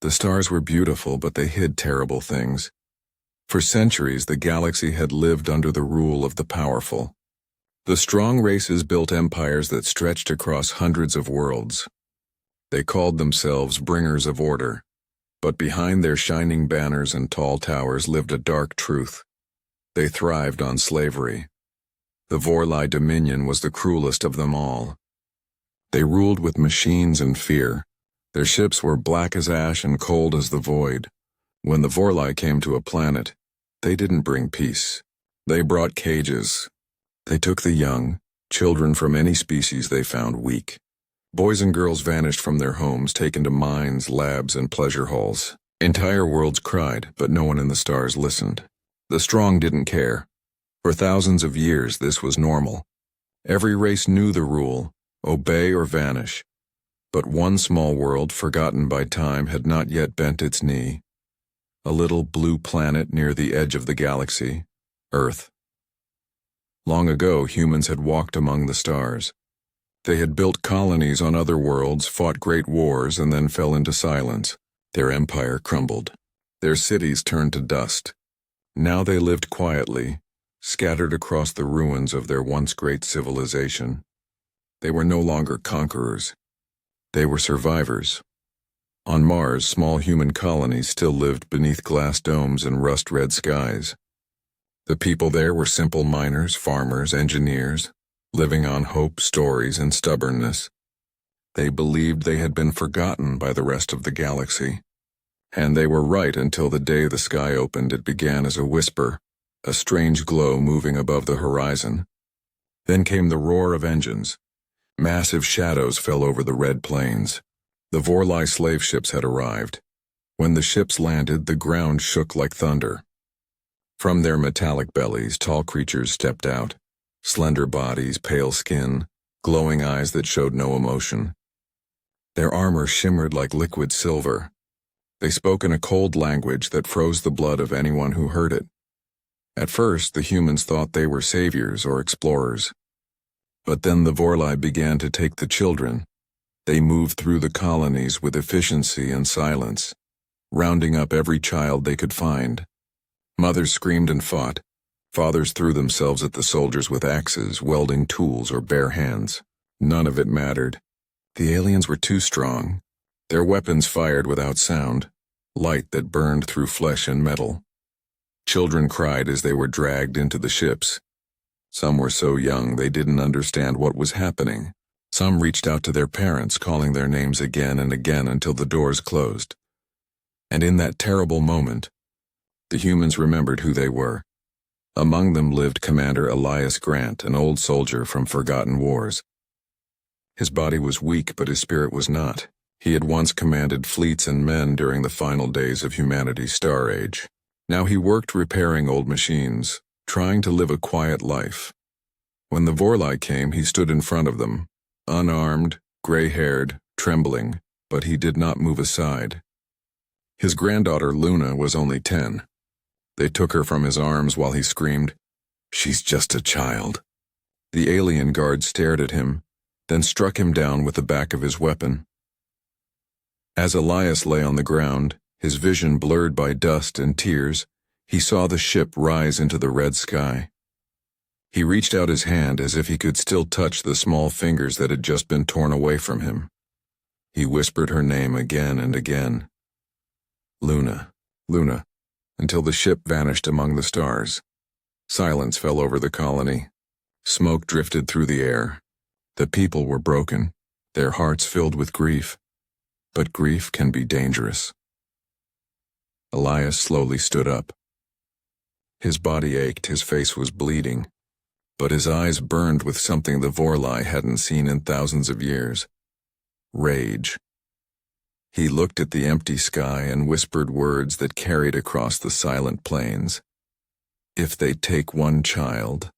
The stars were beautiful, but they hid terrible things. For centuries, the galaxy had lived under the rule of the powerful. The strong races built empires that stretched across hundreds of worlds. They called themselves bringers of order, but behind their shining banners and tall towers lived a dark truth. They thrived on slavery. The Vorlai dominion was the cruelest of them all. They ruled with machines and fear. Their ships were black as ash and cold as the void. When the Vorlai came to a planet, they didn't bring peace. They brought cages. They took the young, children from any species they found weak. Boys and girls vanished from their homes, taken to mines, labs, and pleasure halls. Entire worlds cried, but no one in the stars listened. The strong didn't care. For thousands of years, this was normal. Every race knew the rule: obey or vanish. But one small world, forgotten by time, had not yet bent its knee. A little blue planet near the edge of the galaxy, Earth. Long ago, humans had walked among the stars. They had built colonies on other worlds, fought great wars, and then fell into silence. Their empire crumbled. Their cities turned to dust. Now they lived quietly, scattered across the ruins of their once great civilization. They were no longer conquerors. They were survivors. On Mars, small human colonies still lived beneath glass domes and rust-red skies. The people there were simple miners, farmers, engineers, living on hope, stories, and stubbornness. They believed they had been forgotten by the rest of the galaxy. And they were right until the day the sky opened. It began as a whisper, a strange glow moving above the horizon. Then came the roar of engines. Massive shadows fell over the red plains. The Vorlai slave ships had arrived. When the ships landed, the ground shook like thunder. From their metallic bellies, tall creatures stepped out. Slender bodies, pale skin, glowing eyes that showed no emotion. Their armor shimmered like liquid silver. They spoke in a cold language that froze the blood of anyone who heard it. At first, the humans thought they were saviors or explorers. But then the Vorlai began to take the children. They moved through the colonies with efficiency and silence, rounding up every child they could find. Mothers screamed and fought. Fathers threw themselves at the soldiers with axes, welding tools, or bare hands. None of it mattered. The aliens were too strong. Their weapons fired without sound, light that burned through flesh and metal. Children cried as they were dragged into the ships. Some were so young they didn't understand what was happening. Some reached out to their parents, calling their names again and again until the doors closed. And in that terrible moment, the humans remembered who they were. Among them lived Commander Elias Grant, an old soldier from forgotten wars. His body was weak, but his spirit was not. He had once commanded fleets and men during the final days of humanity's star age. Now he worked repairing old machines, trying to live a quiet life. When the Vorlai came, he stood in front of them, unarmed, gray-haired, trembling, but he did not move aside. His granddaughter Luna was only 10. They took her from his arms while he screamed, "She's just a child." The alien guard stared at him, then struck him down with the back of his weapon. As Elias lay on the ground, his vision blurred by dust and tears, he saw the ship rise into the red sky. He reached out his hand as if he could still touch the small fingers that had just been torn away from him. He whispered her name again and again. Luna, Luna, until the ship vanished among the stars. Silence fell over the colony. Smoke drifted through the air. The people were broken, their hearts filled with grief. But grief can be dangerous. Elias slowly stood up. His body ached, his face was bleeding, but his eyes burned with something the Vorlai hadn't seen in thousands of years. Rage. He looked at the empty sky and whispered words that carried across the silent plains. If they take one child,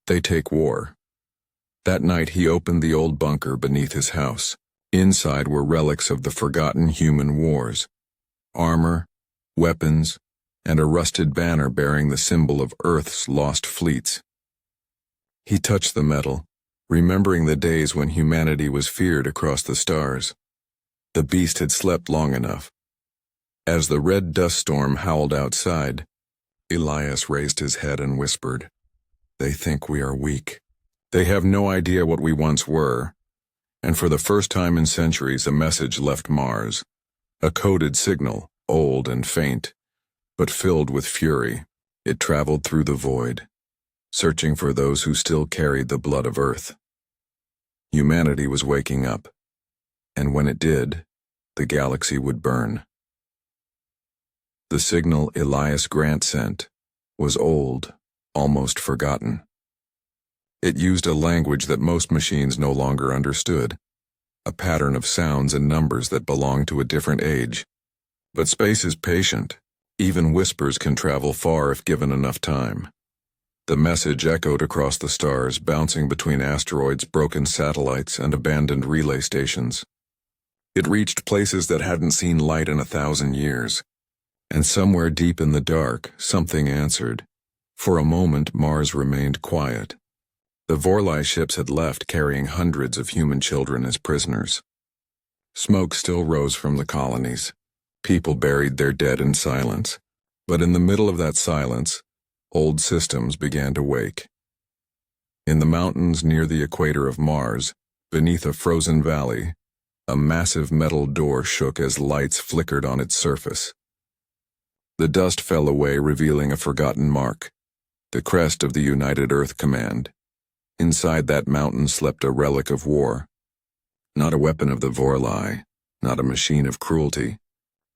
they take war. That night he opened the old bunker beneath his house. Inside were relics of the forgotten human wars. Armor, weapons, and a rusted banner bearing the symbol of Earth's lost fleets. He touched the metal, remembering the days when humanity was feared across the stars. The beast had slept long enough. As the red dust storm howled outside, Elias raised his head and whispered, "They think we are weak. They have no idea what we once were." And for the first time in centuries, a message left Mars. A coded signal, old and faint, but filled with fury. It traveled through the void, searching for those who still carried the blood of Earth. Humanity was waking up, and when it did, the galaxy would burn. The signal Elias Grant sent was old, almost forgotten. It used a language that most machines no longer understood, a pattern of sounds and numbers that belonged to a different age. But space is patient. Even whispers can travel far if given enough time. The message echoed across the stars, bouncing between asteroids, broken satellites, and abandoned relay stations. It reached places that hadn't seen light in 1,000 years. And somewhere deep in the dark, something answered. For a moment, Mars remained quiet. The Vorlai ships had left, carrying hundreds of human children as prisoners. Smoke still rose from the colonies. People buried their dead in silence. But in the middle of that silence, old systems began to wake. In the mountains near the equator of Mars, beneath a frozen valley, a massive metal door shook as lights flickered on its surface. The dust fell away, revealing a forgotten mark, the crest of the United Earth Command. Inside that mountain slept a relic of war. Not a weapon of the Vorlai, not a machine of cruelty,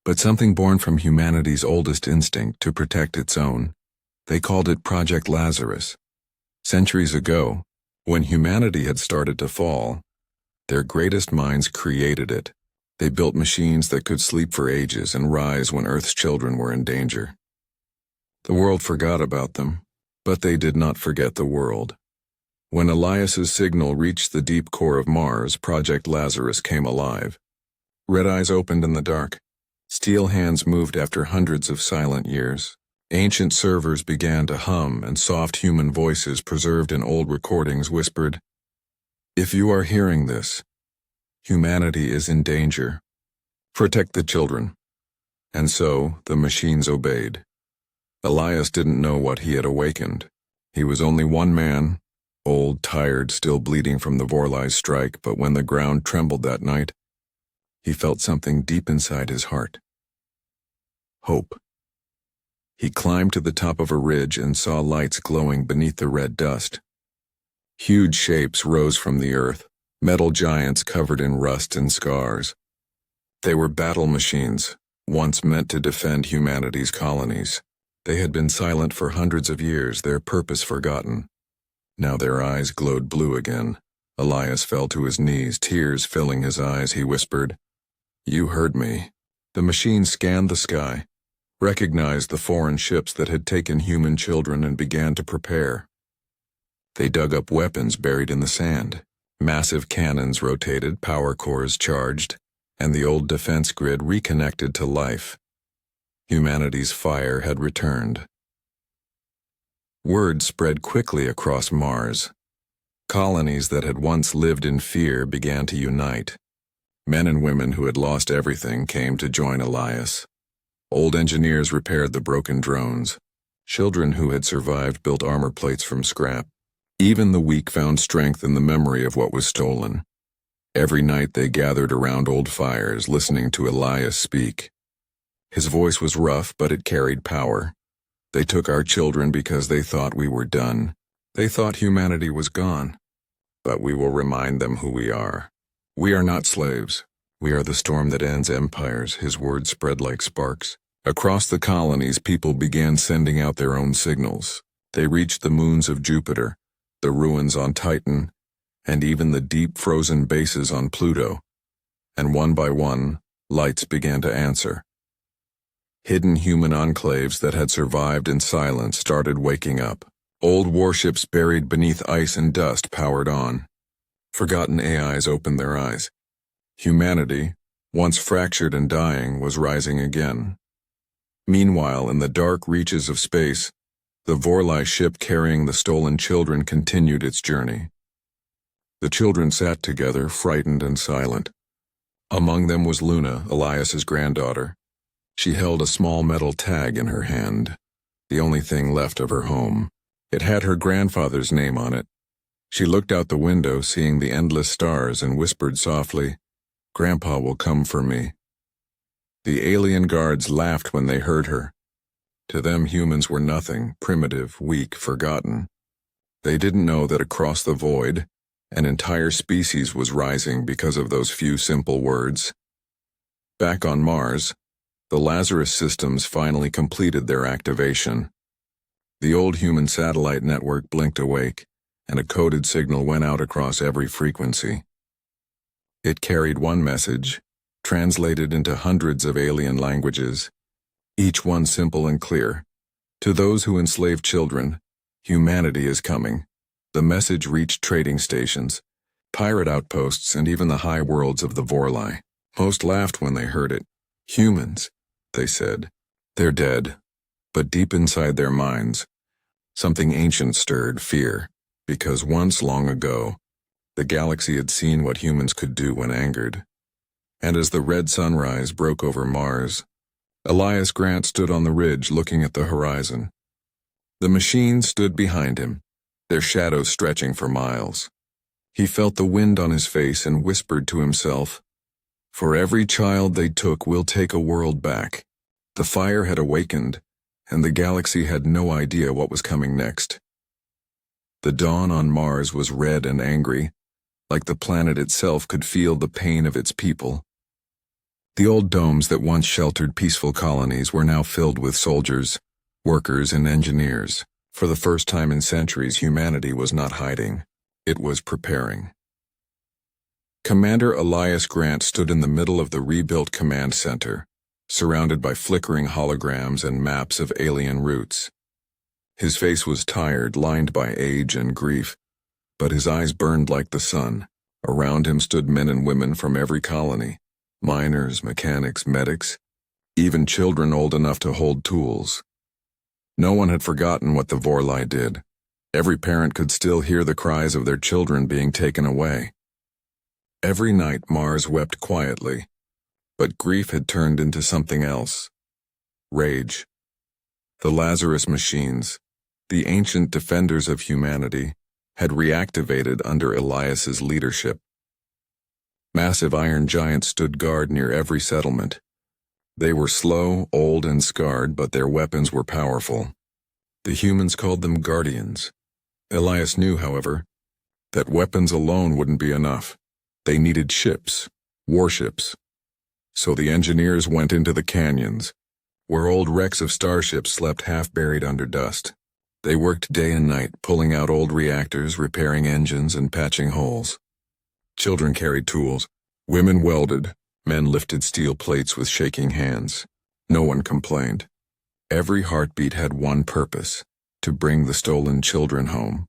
but something born from humanity's oldest instinct to protect its own. They called it Project Lazarus. Centuries ago, when humanity had started to fall, their greatest minds created it. They built machines that could sleep for ages and rise when Earth's children were in danger. The world forgot about them, but they did not forget the world. When Elias's signal reached the deep core of Mars, Project Lazarus came alive. Red eyes opened in the dark. Steel hands moved after hundreds of silent years. Ancient servers began to hum, and soft human voices preserved in old recordings whispered, "If you are hearing this, humanity is in danger. Protect the children." And so, the machines obeyed. Elias didn't know what he had awakened. He was only one man, old, tired, still bleeding from the Vorlai's strike, but when the ground trembled that night, he felt something deep inside his heart. Hope. He climbed to the top of a ridge and saw lights glowing beneath the red dust. Huge shapes rose from the earth, metal giants covered in rust and scars. They were battle machines, once meant to defend humanity's colonies. They had been silent for hundreds of years, their purpose forgotten. Now their eyes glowed blue again. Elias fell to his knees, tears filling his eyes. He whispered, "You heard me." The machine scanned the sky, recognized the foreign ships that had taken human children, and began to prepare. They dug up weapons buried in the sand. Massive cannons rotated, power cores charged, and the old defense grid reconnected to life. Humanity's fire had returned. Word spread quickly across Mars. Colonies that had once lived in fear began to unite. Men and women who had lost everything came to join Elias. Old engineers repaired the broken drones. Children who had survived built armor plates from scrap. Even the weak found strength in the memory of what was stolen. Every night they gathered around old fires, listening to Elias speak. His voice was rough, but it carried power. They took our children because they thought we were done. They thought humanity was gone. But we will remind them who we are. We are not slaves. We are the storm that ends empires. His words spread like sparks. Across the colonies, people began sending out their own signals. They reached the moons of Jupiter, the ruins on Titan, and even the deep frozen bases on Pluto. And one by one, lights began to answer. Hidden human enclaves that had survived in silence started waking up. Old warships buried beneath ice and dust powered on. Forgotten AIs opened their eyes. Humanity, once fractured and dying, was rising again. Meanwhile, in the dark reaches of space, the Vorlai ship carrying the stolen children continued its journey. The children sat together, frightened and silent. Among them was Luna, Elias's granddaughter. She held a small metal tag in her hand, the only thing left of her home. It had her grandfather's name on it. She looked out the window, seeing the endless stars, and whispered softly, "Grandpa will come for me." The alien guards laughed when they heard her. To them, humans were nothing, primitive, weak, forgotten. They didn't know that across the void, an entire species was rising because of those few simple words. Back on Mars, the Lazarus systems finally completed their activation. The old human satellite network blinked awake, and a coded signal went out across every frequency. It carried one message, translated into hundreds of alien languages, each one simple and clear. To those who enslave children, humanity is coming. The message reached trading stations, pirate outposts, and even the high worlds of the Vorlai. Most laughed when they heard it. "Humans," they said. "They're dead." But deep inside their minds, something ancient stirred, fear, because once, long ago, the galaxy had seen what humans could do when angered. And as the red sunrise broke over Mars, Elias Grant stood on the ridge looking at the horizon. The machines stood behind him, their shadows stretching for miles. He felt the wind on his face and whispered to himself, "For every child they took, we'll take a world back." The fire had awakened, and the galaxy had no idea what was coming next. The dawn on Mars was red and angry, like the planet itself could feel the pain of its people. The old domes that once sheltered peaceful colonies were now filled with soldiers, workers, and engineers. For the first time in centuries, humanity was not hiding. It was preparing. Commander Elias Grant stood in the middle of the rebuilt command center, surrounded by flickering holograms and maps of alien routes. His face was tired, lined by age and grief, but his eyes burned like the sun. Around him stood men and women from every colony. Miners, mechanics, medics, even children old enough to hold tools. No one had forgotten what the Vorlai did. Every parent could still hear the cries of their children being taken away. Every night Mars wept quietly, but grief had turned into something else. Rage. The Lazarus machines, the ancient defenders of humanity, had reactivated under Elias's leadership. Massive iron giants stood guard near every settlement. They were slow, old, and scarred, but their weapons were powerful. The humans called them guardians. Elias knew, however, that weapons alone wouldn't be enough. They needed ships, warships. So the engineers went into the canyons, where old wrecks of starships slept half-buried under dust. They worked day and night, pulling out old reactors, repairing engines, and patching holes. Children carried tools. Women welded. Men lifted steel plates with shaking hands. No one complained. Every heartbeat had one purpose: to bring the stolen children home.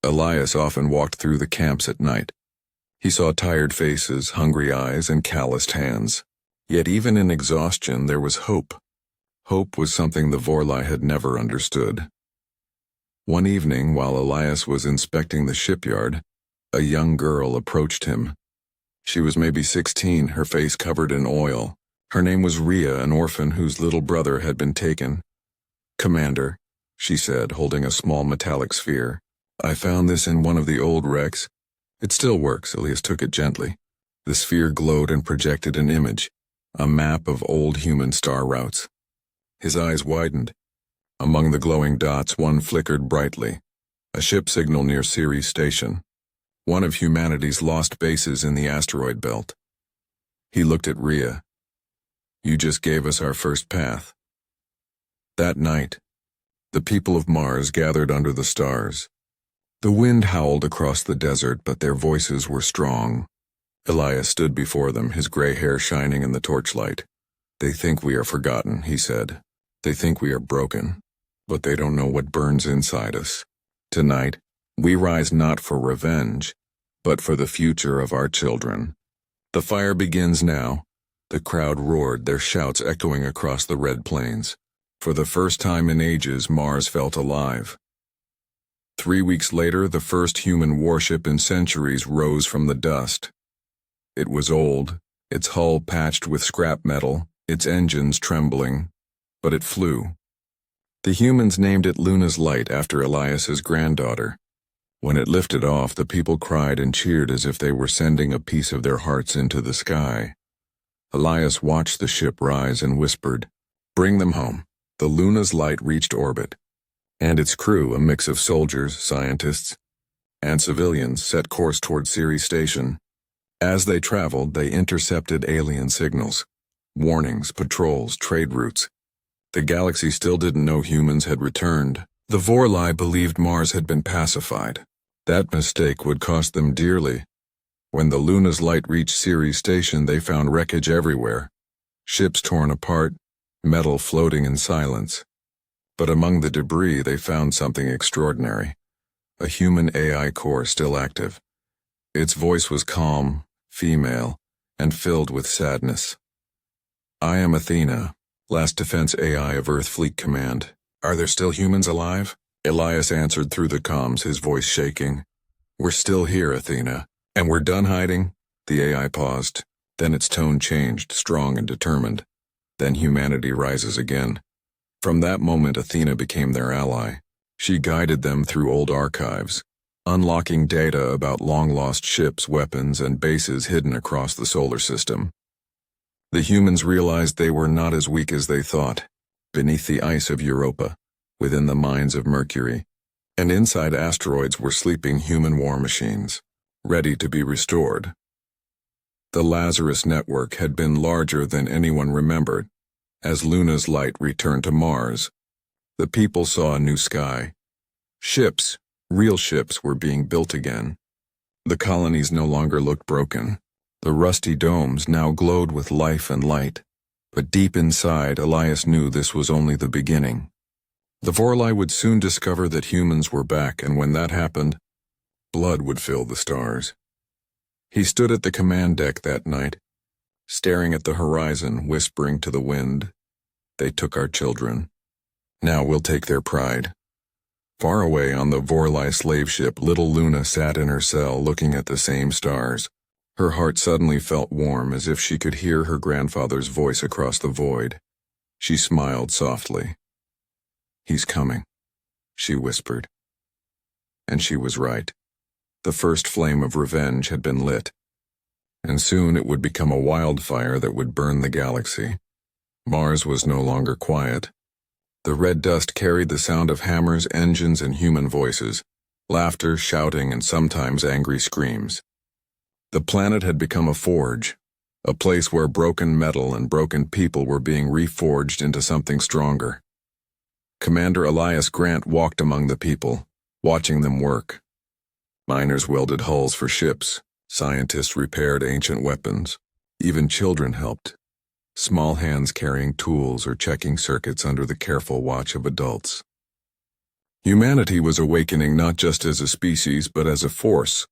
Elias often walked through the camps at night. He saw tired faces, hungry eyes, and calloused hands. Yet even in exhaustion there was hope. Hope was something the Vorlai had never understood. One evening, while Elias was inspecting the shipyard, a young girl approached him. She was maybe 16, her face covered in oil. Her name was Rhea, an orphan whose little brother had been taken. "Commander," she said, holding a small metallic sphere, "I found this in one of the old wrecks. It still works." Elias took it gently. The sphere glowed and projected an image, a map of old human star routes. His eyes widened. Among the glowing dots, one flickered brightly, a ship signal near Ceres Station, one of humanity's lost bases in the asteroid belt. He looked at Rhea. "You just gave us our first path." That night, the people of Mars gathered under the stars. The wind howled across the desert, but their voices were strong. Elias stood before them, his gray hair shining in the torchlight. "They think we are forgotten," he said. "They think we are broken, but they don't know what burns inside us. Tonight, we rise not for revenge, but for the future of our children." "The fire begins now." The crowd roared, their shouts echoing across the red plains. For the first time in ages, Mars felt alive. 3 weeks later, the first human warship in centuries rose from the dust. It was old, its hull patched with scrap metal, its engines trembling, but it flew. The humans named it Luna's Light after Elias's granddaughter. When it lifted off, the people cried and cheered as if they were sending a piece of their hearts into the sky. Elias watched the ship rise and whispered, "Bring them home." The Luna's Light reached orbit, and its crew, a mix of soldiers, scientists, and civilians, set course toward Ceres Station. As they traveled, they intercepted alien signals, warnings, patrols, trade routes. The galaxy still didn't know humans had returned. The Vorlai believed Mars had been pacified. That mistake would cost them dearly. When the Luna's Light reached Ceres Station, they found wreckage everywhere. Ships torn apart, metal floating in silence. But among the debris, they found something extraordinary. A human AI core still active. Its voice was calm, female, and filled with sadness. "I am Athena, last defense AI of Earth Fleet Command. Are there still humans alive?" Elias answered through the comms, his voice shaking. "We're still here, Athena. And we're done hiding?" The AI paused. Then its tone changed, strong and determined. "Then humanity rises again." From that moment, Athena became their ally. She guided them through old archives, unlocking data about long-lost ships, weapons, and bases hidden across the solar system. The humans realized they were not as weak as they thought. Beneath the ice of Europa, within the mines of Mercury, and inside asteroids were sleeping human war machines, ready to be restored. The Lazarus network had been larger than anyone remembered. As Luna's Light returned to Mars, the people saw a new sky. Ships, real ships, were being built again. The colonies no longer looked broken. The rusty domes now glowed with life and light. But deep inside, Elias knew this was only the beginning. The Vorlai would soon discover that humans were back, and when that happened, blood would fill the stars. He stood at the command deck that night, staring at the horizon, whispering to the wind, "They took our children. Now we'll take their pride." Far away on the Vorlai slave ship, little Luna sat in her cell looking at the same stars. Her heart suddenly felt warm, as if she could hear her grandfather's voice across the void. She smiled softly. "He's coming," she whispered. And she was right. The first flame of revenge had been lit, and soon it would become a wildfire that would burn the galaxy. Mars was no longer quiet. The red dust carried the sound of hammers, engines, and human voices, laughter, shouting, and sometimes angry screams. The planet had become a forge, a place where broken metal and broken people were being reforged into something stronger. Commander Elias Grant walked among the people, watching them work. Miners welded hulls for ships, scientists repaired ancient weapons, even children helped, small hands carrying tools or checking circuits under the careful watch of adults. Humanity was awakening not just as a species but as a force,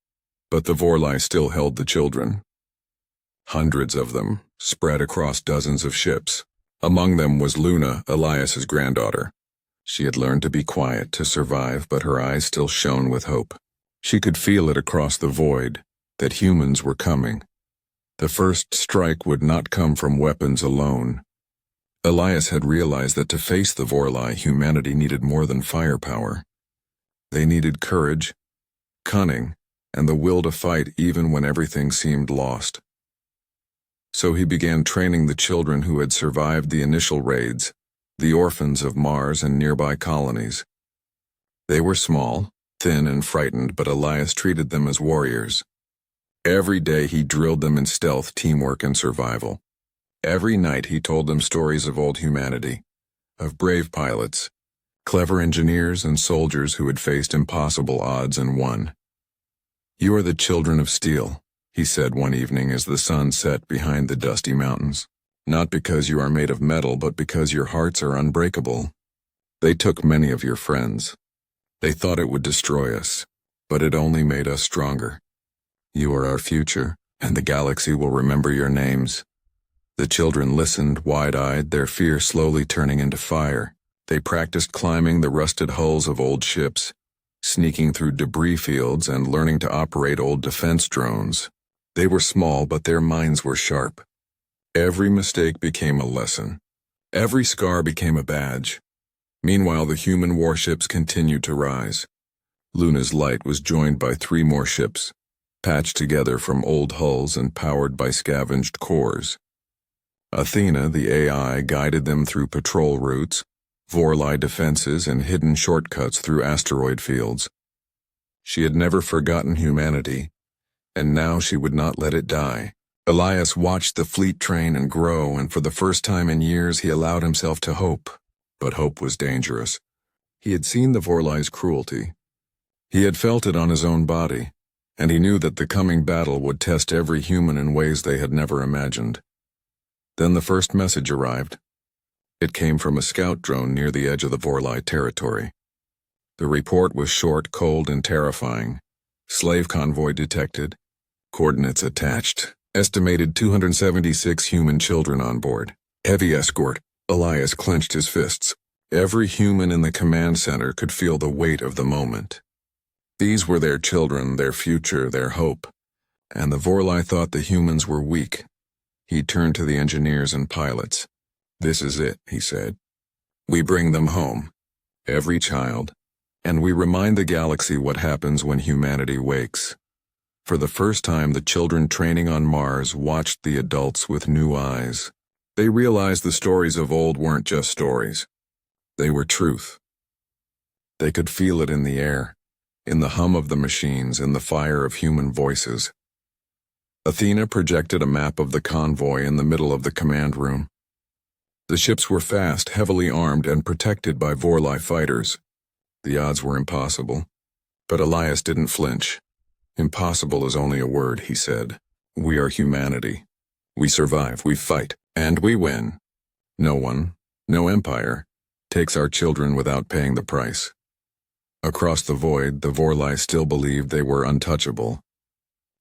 but the Vorlai still held the children. Hundreds of them, spread across dozens of ships. Among them was Luna, Elias's granddaughter. She had learned to be quiet to survive, but her eyes still shone with hope. She could feel it across the void, that humans were coming. The first strike would not come from weapons alone. Elias had realized that to face the Vorlai, humanity needed more than firepower. They needed courage, cunning, and the will to fight even when everything seemed lost. So he began training the children who had survived the initial raids, the orphans of Mars and nearby colonies. They were small, thin and frightened, but Elias treated them as warriors. Every day he drilled them in stealth, teamwork, and survival. Every night he told them stories of old humanity, of brave pilots, clever engineers, and soldiers who had faced impossible odds and won. "You are the children of steel," he said one evening as the sun set behind the dusty mountains. "Not because you are made of metal, but because your hearts are unbreakable. They took many of your friends. They thought it would destroy us, but it only made us stronger. You are our future, and the galaxy will remember your names." The children listened, wide-eyed, their fear slowly turning into fire. They practiced climbing the rusted hulls of old ships, sneaking through debris fields and learning to operate old defense drones. They were small, but their minds were sharp. Every mistake became a lesson. Every scar became a badge. Meanwhile, the human warships continued to rise. Luna's light was joined by 3 more ships, patched together from old hulls and powered by scavenged cores. Athena, the AI, guided them through patrol routes, Vorli defenses, and hidden shortcuts through asteroid fields. She had never forgotten humanity, and now she would not let it die. Elias watched the fleet train and grow, and for the first time in years he allowed himself to hope. But hope was dangerous. He had seen the Vorli's cruelty. He had felt it on his own body, and he knew that the coming battle would test every human in ways they had never imagined. Then the first message arrived. It came from a scout drone near the edge of the Vorli territory. The report was short, cold, and terrifying. Slave convoy detected. Coordinates attached. Estimated 276 human children on board. Heavy escort. Elias clenched his fists. Every human in the command center could feel the weight of the moment. These were their children, their future, their hope. And the Vorli thought the humans were weak. He turned to the engineers and pilots. "This is it," he said. "We bring them home. Every child. And we remind the galaxy what happens when humanity wakes." For the first time, the children training on Mars watched the adults with new eyes. They realized the stories of old weren't just stories. They were truth. They could feel it in the air, in the hum of the machines, in the fire of human voices. Athena projected a map of the convoy in the middle of the command room. The ships were fast, heavily armed, and protected by Vorli fighters. The odds were impossible. But Elias didn't flinch. "Impossible is only a word," he said. "We are humanity. We survive, we fight, and we win. No one, no empire, takes our children without paying the price." Across the void, the Vorli still believed they were untouchable.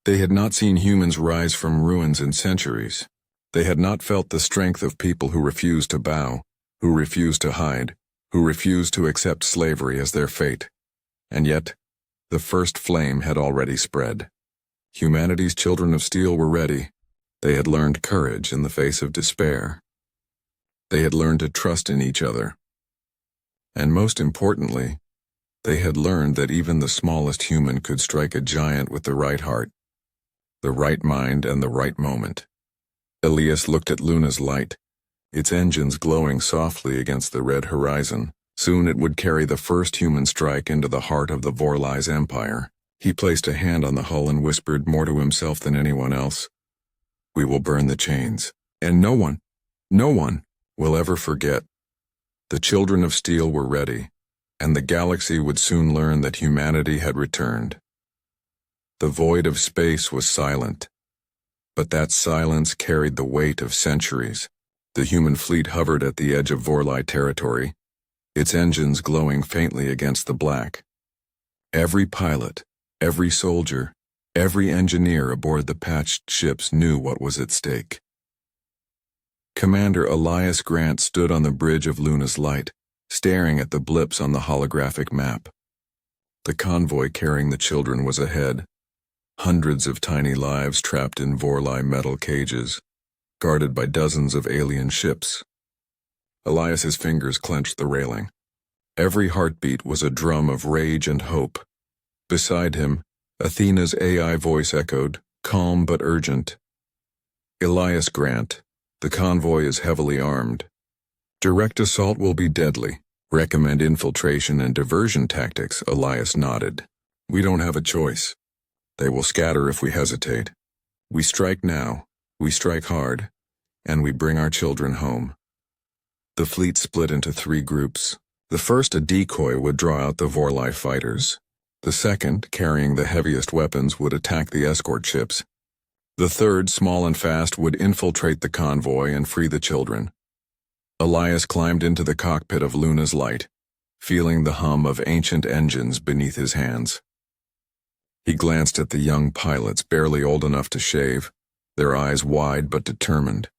They had not seen humans rise from ruins in centuries. They had not felt the strength of people who refused to bow, who refused to hide, who refused to accept slavery as their fate. And yet, the first flame had already spread. Humanity's children of steel were ready. They had learned courage in the face of despair. They had learned to trust in each other. And most importantly, they had learned that even the smallest human could strike a giant with the right heart, the right mind, and the right moment. Elias looked at Luna's light, its engines glowing softly against the red horizon. Soon it would carry the first human strike into the heart of the Vorli's empire. He placed a hand on the hull and whispered more to himself than anyone else, "We will burn the chains, and no one will ever forget." The children of steel were ready, and the galaxy would soon learn that humanity had returned. The void of space was silent, but that silence carried the weight of centuries. The human fleet hovered at the edge of Vorli territory, its engines glowing faintly against the black. Every pilot, every soldier, every engineer aboard the patched ships knew what was at stake. Commander Elias Grant stood on the bridge of Luna's light, staring at the blips on the holographic map. The convoy carrying the children was ahead, hundreds of tiny lives trapped in Vorli metal cages, guarded by dozens of alien ships. Elias's fingers clenched the railing. Every heartbeat was a drum of rage and hope. Beside him, Athena's AI voice echoed, calm but urgent. "Elias Grant, the convoy is heavily armed. Direct assault will be deadly. Recommend infiltration and diversion tactics." Elias nodded. "We don't have a choice. They will scatter if we hesitate. We strike now, we strike hard, and we bring our children home." The fleet split into 3 groups. The first, a decoy, would draw out the Vorli fighters. The second, carrying the heaviest weapons, would attack the escort ships. The third, small and fast, would infiltrate the convoy and free the children. Elias climbed into the cockpit of Luna's light, feeling the hum of ancient engines beneath his hands. He glanced at the young pilots, barely old enough to shave, their eyes wide but determined.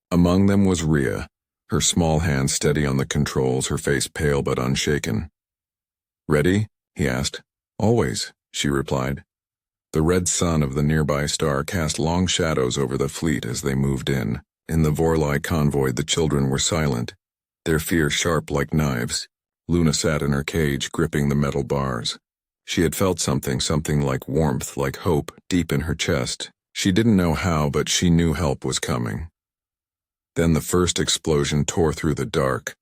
Among them was Rhea, her small hands steady on the controls, her face pale but unshaken. "Ready?" he asked. "Always," she replied. The red sun of the nearby star cast long shadows over the fleet as they moved in. In the Vorlai convoy, the children were silent, their fear sharp like knives. Luna sat in her cage, gripping the metal bars. She had felt something like warmth, like hope, deep in her chest. She didn't know how, but she knew help was coming. Then the first explosion tore through the dark.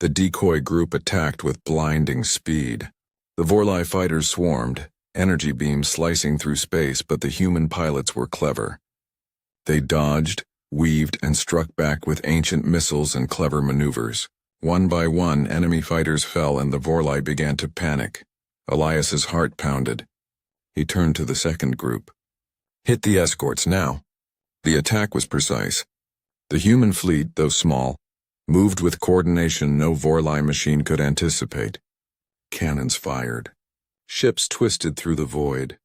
The decoy group attacked with blinding speed. The Vorlai fighters swarmed, energy beams slicing through space, but the human pilots were clever. They dodged, weaved, and struck back with ancient missiles and clever maneuvers. One by one, enemy fighters fell and the Vorlai began to panic. Elias's heart pounded. He turned to the second group. "Hit the escorts now." The attack was precise. The human fleet, though small, moved with coordination no Vorlai machine could anticipate. Cannons fired. Ships twisted through the void.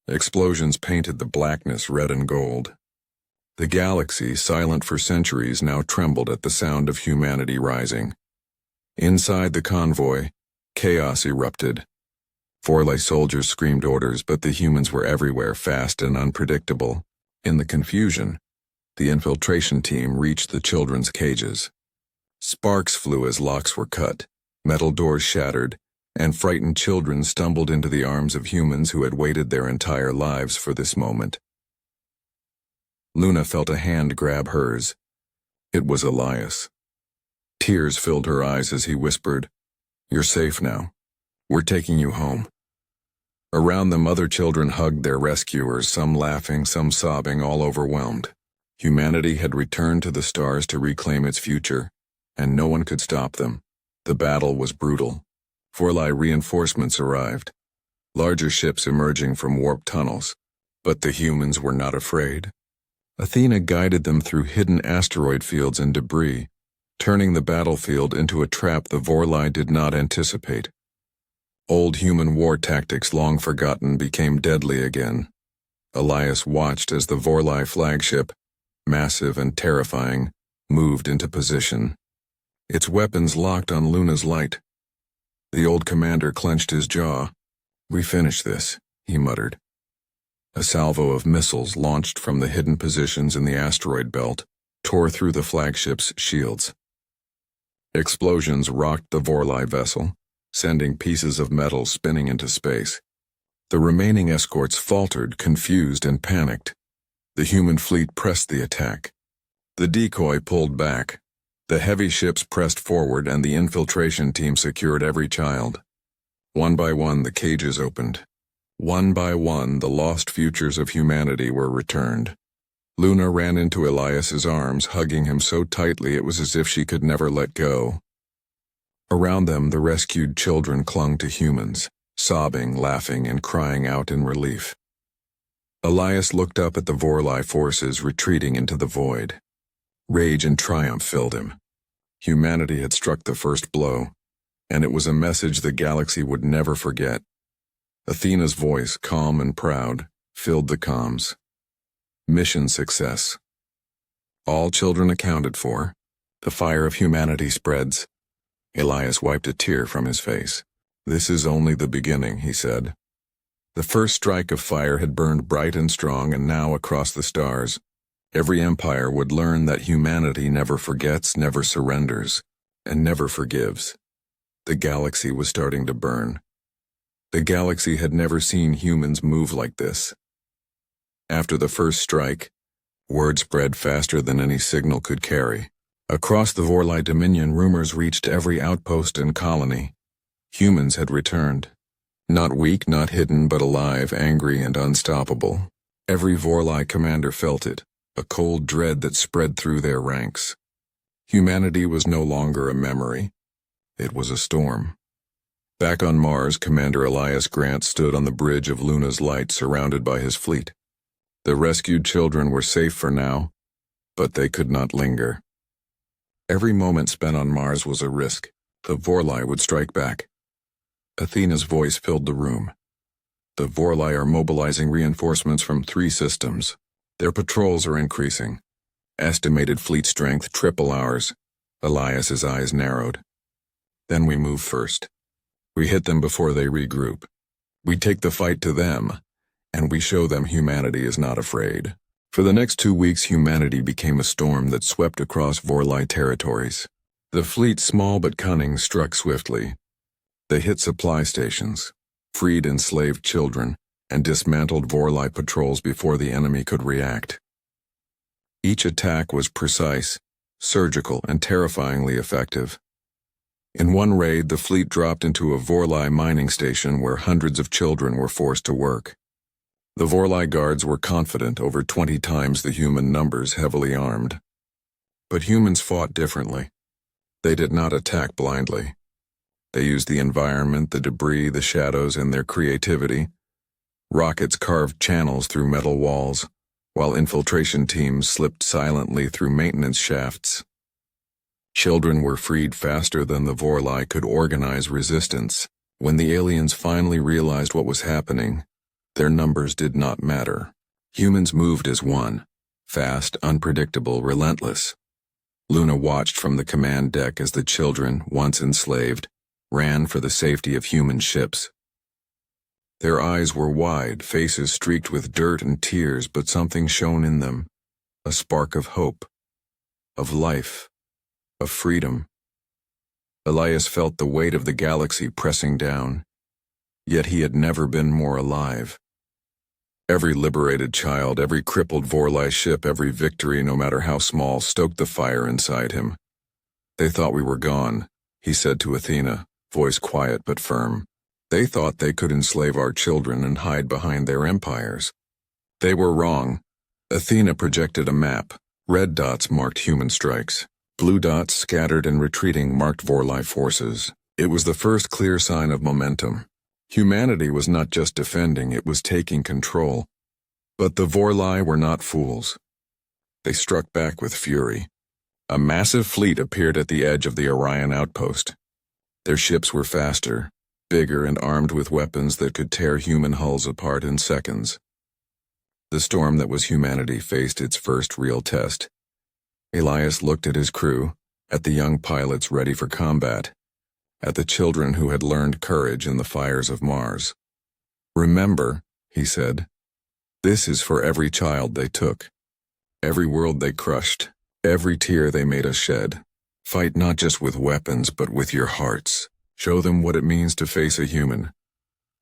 Explosions painted the blackness red and gold. The galaxy, silent for centuries, now trembled at the sound of humanity rising. Inside the convoy, chaos erupted. Vorlai soldiers screamed orders, but the humans were everywhere, fast and unpredictable. In the confusion, the infiltration team reached the children's cages. Sparks flew as locks were cut, metal doors shattered, and frightened children stumbled into the arms of humans who had waited their entire lives for this moment. Luna felt a hand grab hers. It was Elias. Tears filled her eyes as he whispered, "You're safe now. We're taking you home." Around them, other children hugged their rescuers, some laughing, some sobbing, all overwhelmed. Humanity had returned to the stars to reclaim its future, and no one could stop them. The battle was brutal. Vorlai reinforcements arrived, larger ships emerging from warp tunnels, but the humans were not afraid. Athena guided them through hidden asteroid fields and debris, turning the battlefield into a trap the Vorlai did not anticipate. Old human war tactics long forgotten became deadly again. Elias watched as the Vorlai flagship, massive and terrifying, moved into position. Its weapons locked on Luna's light. The old commander clenched his jaw. "We finish this," he muttered. A salvo of missiles launched from the hidden positions in the asteroid belt tore through the flagship's shields. Explosions rocked the Vorlai vessel, sending pieces of metal spinning into space. The remaining escorts faltered, confused, and panicked. The human fleet pressed the attack. The decoy pulled back. The heavy ships pressed forward, and the infiltration team secured every child. One by one, the cages opened. One by one, the lost futures of humanity were returned. Luna ran into Elias's arms, hugging him so tightly it was as if she could never let go. Around them, the rescued children clung to humans, sobbing, laughing, and crying out in relief. Elias looked up at the Vorlai forces retreating into the void. Rage and triumph filled him. Humanity had struck the first blow, and it was a message the galaxy would never forget. Athena's voice, calm and proud, filled the comms. Mission success. All children accounted for. The fire of humanity spreads. Elias wiped a tear from his face. "This is only the beginning," he said. The first strike of fire had burned bright and strong, and now across the stars, every empire would learn that humanity never forgets, never surrenders, and never forgives. The galaxy was starting to burn. The galaxy had never seen humans move like this. After the first strike, word spread faster than any signal could carry. Across the Vorlai Dominion, rumors reached every outpost and colony. Humans had returned. Not weak, not hidden, but alive, angry, and unstoppable. Every Vorlai commander felt it, a cold dread that spread through their ranks. Humanity was no longer a memory. It was a storm. Back on Mars, Commander Elias Grant stood on the bridge of Luna's light, surrounded by his fleet. The rescued children were safe for now, but they could not linger. Every moment spent on Mars was a risk. The Vorlai would strike back. Athena's voice filled the room. "The Vorlai are mobilizing reinforcements from 3 systems. Their patrols are increasing. Estimated fleet strength triple ours." Elias's eyes narrowed. "Then we move first. We hit them before they regroup. We take the fight to them, and we show them humanity is not afraid. For the next 2 weeks, humanity became a storm that swept across Vorlai territories. The fleet, small but cunning, struck swiftly. They hit supply stations, freed enslaved children, and dismantled Vorlai patrols before the enemy could react. Each attack was precise, surgical, and terrifyingly effective. In one raid, the fleet dropped into a Vorlai mining station where hundreds of children were forced to work. The Vorlai guards were confident, over 20 times the human numbers, heavily armed. But humans fought differently. They did not attack blindly. They used the environment, the debris, the shadows, and their creativity. Rockets carved channels through metal walls, while infiltration teams slipped silently through maintenance shafts. Children were freed faster than the Vorlai could organize resistance. When the aliens finally realized what was happening, their numbers did not matter. Humans moved as one, fast, unpredictable, relentless. Luna watched from the command deck as the children, once enslaved, ran for the safety of human ships. Their eyes were wide, faces streaked with dirt and tears, but something shone in them, a spark of hope, of life, of freedom. Elias felt the weight of the galaxy pressing down, yet he had never been more alive. Every liberated child, every crippled Vorlai ship, every victory, no matter how small, stoked the fire inside him. They thought we were gone, he said to Athena, voice quiet but firm. They thought they could enslave our children and hide behind their empires. They were wrong. Athena projected a map. Red dots marked human strikes. Blue dots, scattered and retreating, marked Vorlai forces. It was the first clear sign of momentum. Humanity was not just defending, it was taking control. But the Vorlai were not fools. They struck back with fury. A massive fleet appeared at the edge of the Orion outpost. Their ships were faster, bigger, and armed with weapons that could tear human hulls apart in seconds. The storm that was humanity faced its first real test. Elias looked at his crew, at the young pilots ready for combat, at the children who had learned courage in the fires of Mars. Remember, he said, this is for every child they took, every world they crushed, every tear they made us shed. Fight not just with weapons, but with your hearts. Show them what it means to face a human.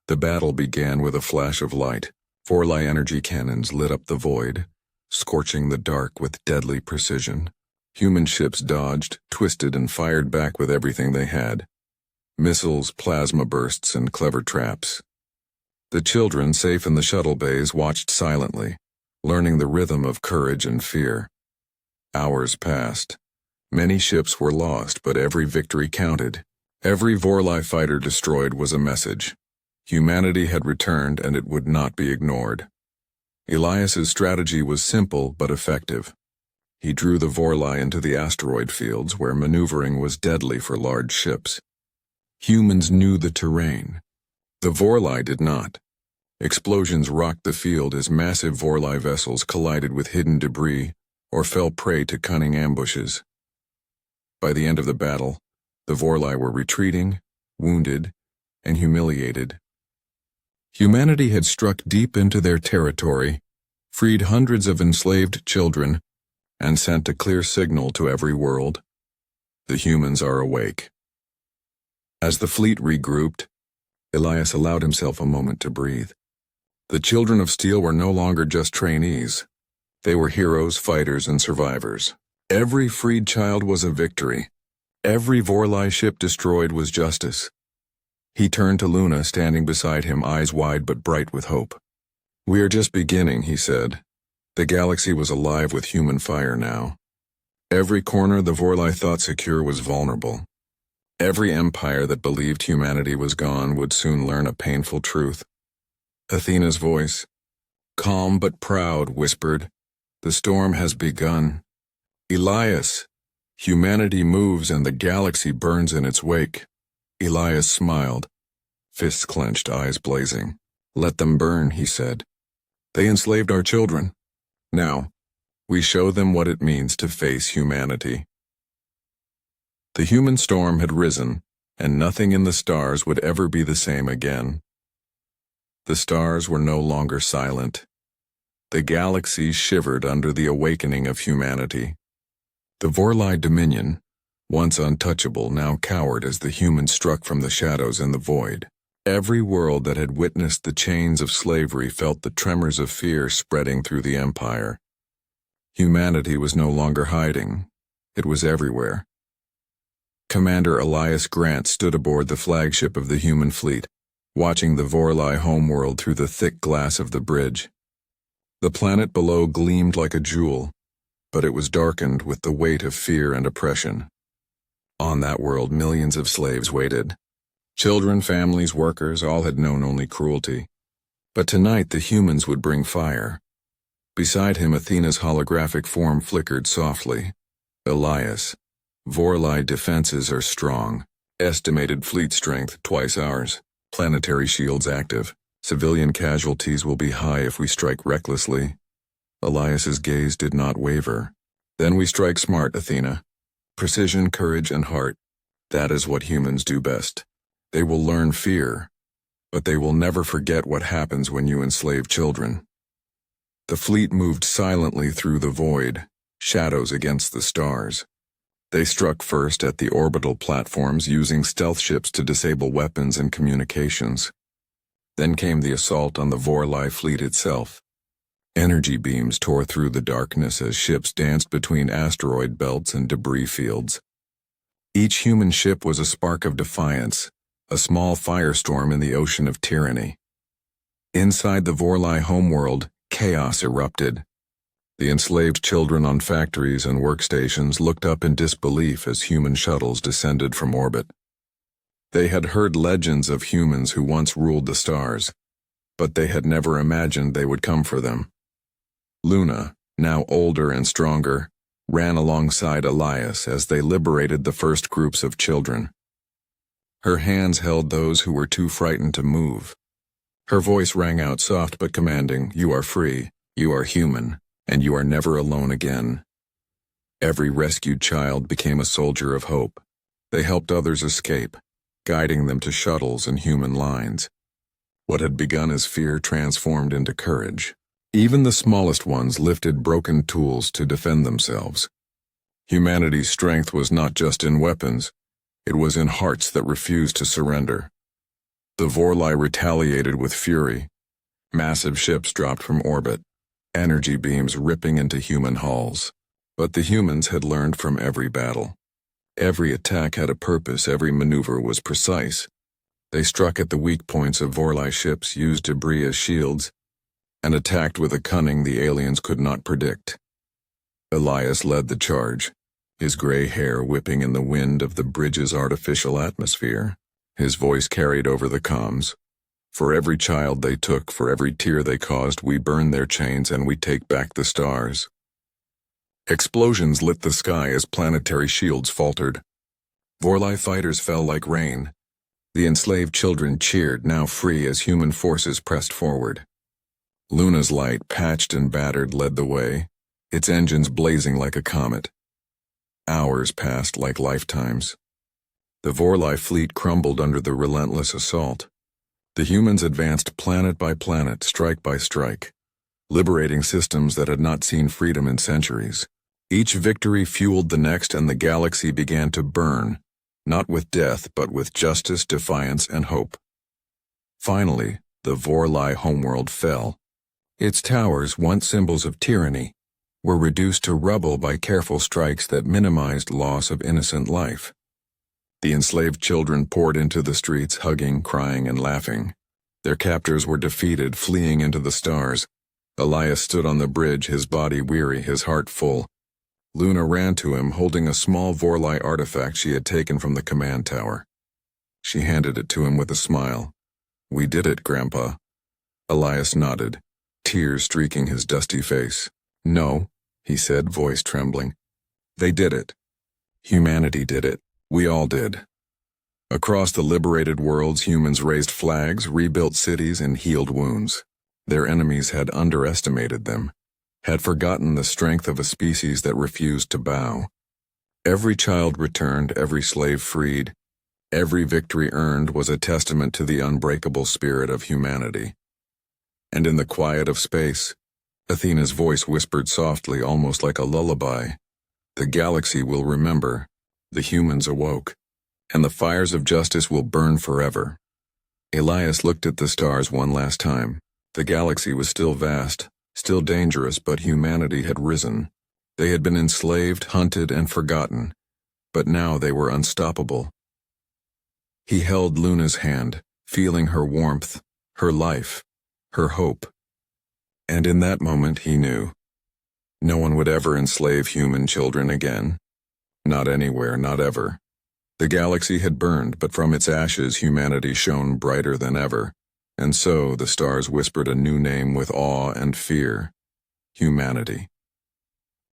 The battle began with a flash of light. Vorlai energy cannons lit up the void, scorching the dark with deadly precision. Human ships dodged, twisted, and fired back with everything they had. Missiles, plasma bursts, and clever traps. The children, safe in the shuttle bays, watched silently, learning the rhythm of courage and fear. Hours passed. Many ships were lost, but every victory counted. Every Vorlai fighter destroyed was a message. Humanity had returned, and it would not be ignored. Elias's strategy was simple but effective. He drew the Vorlai into the asteroid fields where maneuvering was deadly for large ships. Humans knew the terrain. The Vorlai did not. Explosions rocked the field as massive Vorlai vessels collided with hidden debris or fell prey to cunning ambushes. By the end of the battle, the Vorlai were retreating, wounded, and humiliated. Humanity had struck deep into their territory, freed hundreds of enslaved children, and sent a clear signal to every world. The humans are awake. As the fleet regrouped, Elias allowed himself a moment to breathe. The children of steel were no longer just trainees. They were heroes, fighters, and survivors. Every freed child was a victory. Every Vorlai ship destroyed was justice. He turned to Luna, standing beside him, eyes wide but bright with hope. We are just beginning, he said. The galaxy was alive with human fire now. Every corner the Vorlai thought secure was vulnerable. Every empire that believed humanity was gone would soon learn a painful truth. Athena's voice, calm but proud, whispered, "The storm has begun. Elias, humanity moves and the galaxy burns in its wake." Elias smiled, fists clenched, eyes blazing. "Let them burn," he said. "They enslaved our children. Now, we show them what it means to face humanity." The human storm had risen, and nothing in the stars would ever be the same again. The stars were no longer silent. The galaxy shivered under the awakening of humanity. The Vorlai Dominion, once untouchable, now cowered as the humans struck from the shadows in the void. Every world that had witnessed the chains of slavery felt the tremors of fear spreading through the empire. Humanity was no longer hiding. It was everywhere. Commander Elias Grant stood aboard the flagship of the human fleet, watching the Vorlai homeworld through the thick glass of the bridge. The planet below gleamed like a jewel, but it was darkened with the weight of fear and oppression. On that world, millions of slaves waited. Children, families, workers, all had known only cruelty. But tonight the humans would bring fire. Beside him, Athena's holographic form flickered softly. Elias, Vorlai defenses are strong. Estimated fleet strength twice ours. Planetary shields active. Civilian casualties will be high if we strike recklessly. Elias's gaze did not waver. Then we strike smart, Athena. Precision, courage, and heart. That is what humans do best. They will learn fear, but they will never forget what happens when you enslave children. The fleet moved silently through the void, shadows against the stars. They struck first at the orbital platforms, using stealth ships to disable weapons and communications. Then came the assault on the Vorlai fleet itself. Energy beams tore through the darkness as ships danced between asteroid belts and debris fields. Each human ship was a spark of defiance, a small firestorm in the ocean of tyranny. Inside the Vorlai homeworld, chaos erupted. The enslaved children on factories and workstations looked up in disbelief as human shuttles descended from orbit. They had heard legends of humans who once ruled the stars, but they had never imagined they would come for them. Luna, now older and stronger, ran alongside Elias as they liberated the first groups of children. Her hands held those who were too frightened to move. Her voice rang out soft but commanding, "You are free, you are human, and you are never alone again." Every rescued child became a soldier of hope. They helped others escape, guiding them to shuttles and human lines. What had begun as fear transformed into courage. Even the smallest ones lifted broken tools to defend themselves. Humanity's strength was not just in weapons, it was in hearts that refused to surrender. The Vorlai retaliated with fury. Massive ships dropped from orbit, energy beams ripping into human hulls. But the humans had learned from every battle. Every attack had a purpose, every maneuver was precise. They struck at the weak points of Vorlai ships, used debris as shields, and attacked with a cunning the aliens could not predict. Elias led the charge, his gray hair whipping in the wind of the bridge's artificial atmosphere. His voice carried over the comms. "For every child they took, for every tear they caused, we burn their chains and we take back the stars." Explosions lit the sky as planetary shields faltered. Vorlai fighters fell like rain. The enslaved children cheered, now free, as human forces pressed forward. Luna's light, patched and battered, led the way, its engines blazing like a comet. Hours passed like lifetimes. The Vorlai fleet crumbled under the relentless assault. The humans advanced planet by planet, strike by strike, liberating systems that had not seen freedom in centuries. Each victory fueled the next, and the galaxy began to burn, not with death, but with justice, defiance, and hope. Finally, the Vorlai homeworld fell. Its towers, once symbols of tyranny, were reduced to rubble by careful strikes that minimized loss of innocent life. The enslaved children poured into the streets, hugging, crying, and laughing. Their captors were defeated, fleeing into the stars. Elias stood on the bridge, his body weary, his heart full. Luna ran to him, holding a small Vorlai artifact she had taken from the command tower. She handed it to him with a smile. "We did it, Grandpa." Elias nodded, tears streaking his dusty face. "No," he said, voice trembling. "They did it. Humanity did it. We all did." Across the liberated worlds, humans raised flags, rebuilt cities, and healed wounds. Their enemies had underestimated them, had forgotten the strength of a species that refused to bow. Every child returned, every slave freed, every victory earned was a testament to the unbreakable spirit of humanity. And in the quiet of space, Athena's voice whispered softly, almost like a lullaby. The galaxy will remember. The humans awoke. And the fires of justice will burn forever. Elias looked at the stars one last time. The galaxy was still vast, still dangerous, but humanity had risen. They had been enslaved, hunted, and forgotten. But now they were unstoppable. He held Luna's hand, feeling her warmth, her life, her hope. And in that moment he knew. No one would ever enslave human children again. Not anywhere, not ever. The galaxy had burned, but from its ashes humanity shone brighter than ever. And so the stars whispered a new name with awe and fear. Humanity.